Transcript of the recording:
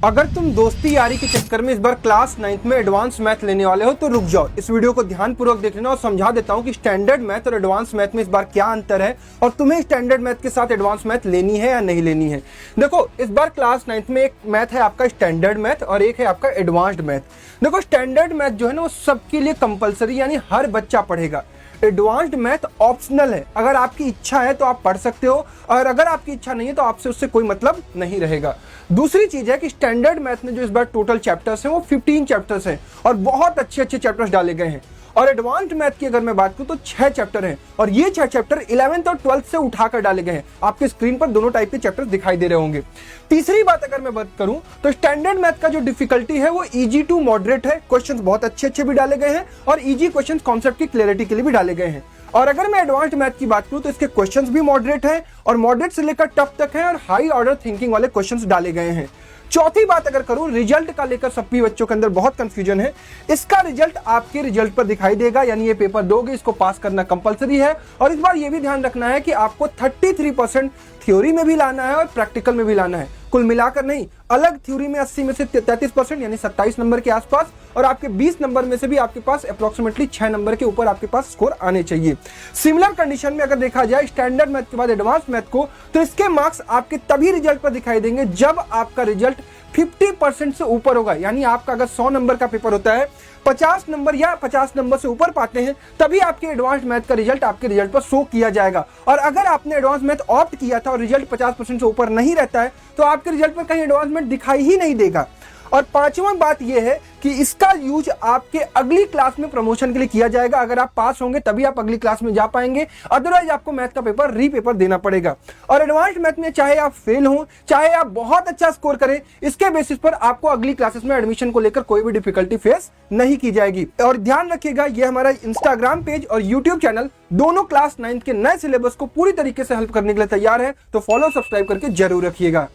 अगर तुम दोस्ती यारी के चक्कर में इस बार क्लास 9th में एडवांस मैथ लेने वाले हो तो रुक जाओ, इस वीडियो को ध्यानपूर्वक देख लेना और समझा देता हूं कि स्टैंडर्ड मैथ और एडवांस मैथ में इस बार क्या अंतर है और तुम्हें स्टैंडर्ड मैथ के साथ एडवांस मैथ लेनी है या नहीं लेनी है। देखो, इस बार क्लास 9th में एक मैथ है आपका स्टैंडर्ड मैथ और एक है आपका एडवांस्ड मैथ। देखो, स्टैंडर्ड मैथ जो है ना वो सबके लिए कंपलसरी यानी हर बच्चा पढ़ेगा। एडवांस्ड मैथ ऑप्शनल है, अगर आपकी इच्छा है तो आप पढ़ सकते हो और अगर आपकी इच्छा नहीं है तो आपसे उससे कोई मतलब नहीं रहेगा। दूसरी चीज है कि स्टैंडर्ड मैथ में जो इस बार टोटल चैप्टर्स हैं वो 15 चैप्टर्स हैं और बहुत अच्छे अच्छे चैप्टर्स डाले गए हैं। और एडवांस्ड मैथ की अगर मैं बात करूं तो 6 चैप्टर हैं और ये 6 चैप्टर 11th और 12th से उठाकर डाले गए हैं। आपके स्क्रीन पर दोनों टाइप के चैप्टर्स दिखाई दे रहे होंगे। तीसरी बात अगर मैं बात करूं तो स्टैंडर्ड मैथ का जो डिफिकल्टी है वो इजी टू मॉडरेट है। क्वेश्चंस बहुत अच्छे अच्छे भी डाले गए हैं और इजी क्वेश्चंस कॉन्सेप्ट की क्लैरिटी के लिए भी डाले गए हैं। और अगर मैं एडवांस्ड मैथ की बात करूं तो इसके क्वेश्चंस भी मॉडरेट हैं और मॉडरेट से लेकर टफ तक हैं और हाई ऑर्डर थिंकिंग वाले क्वेश्चंस डाले गए हैं। चौथी बात अगर करूं, रिजल्ट का लेकर सभी बच्चों के अंदर बहुत कंफ्यूजन है। इसका रिजल्ट आपके रिजल्ट पर दिखाई देगा, यानी ये पेपर दोगे इसको पास करना कंपलसरी है। और इस बार ये भी ध्यान रखना है कि आपको 33% थ्योरी में भी लाना है और प्रैक्टिकल में भी लाना है, कुल मिलाकर नहीं। अलग थ्योरी में 80 में से 33% यानी 27 नंबर के आसपास और आपके 20 नंबर में से भी आपके पास अप्रोक्सीमेटली 6 नंबर के ऊपर आपके पास स्कोर आने चाहिए। सिमिलर कंडीशन में अगर देखा जाए स्टैंडर्ड मैथ के बाद एडवांस मैथ को, तो इसके मार्क्स आपके तभी रिजल्ट पर दिखाई देंगे जब आपका रिजल्ट 50% से ऊपर होगा। यानी आपका अगर 100 नंबर का पेपर होता है, 50 नंबर या 50 नंबर से ऊपर पाते हैं तभी आपके एडवांस मैथ का रिजल्ट आपके रिजल्ट पर शो किया जाएगा। और अगर आपने एडवांस मैथ ऑप्ट किया था और रिजल्ट 50% से ऊपर नहीं रहता है तो आपके रिजल्ट पर कहीं एडवांस मैथ दिखाई ही नहीं देगा। और पांचवा बात यह है कि इसका यूज आपके अगली क्लास में प्रमोशन के लिए किया जाएगा। अगर आप पास होंगे तभी आप अगली क्लास में जा पाएंगे, अदरवाइज आपको मैथ का पेपर रीपेपर देना पड़ेगा। और एडवांस्ड मैथ में चाहे आप फेल हो चाहे आप बहुत अच्छा स्कोर करें, इसके बेसिस पर आपको अगली क्लासेस में एडमिशन को लेकर कोई भी डिफिकल्टी फेस नहीं की जाएगी। और ध्यान रखिएगा, यह हमारा इंस्टाग्राम पेज और यूट्यूब चैनल दोनों क्लास 9th के नए सिलेबस को पूरी तरीके से हेल्प करने के लिए तैयार है, तो फॉलो सब्सक्राइब करके जरूर रखिएगा।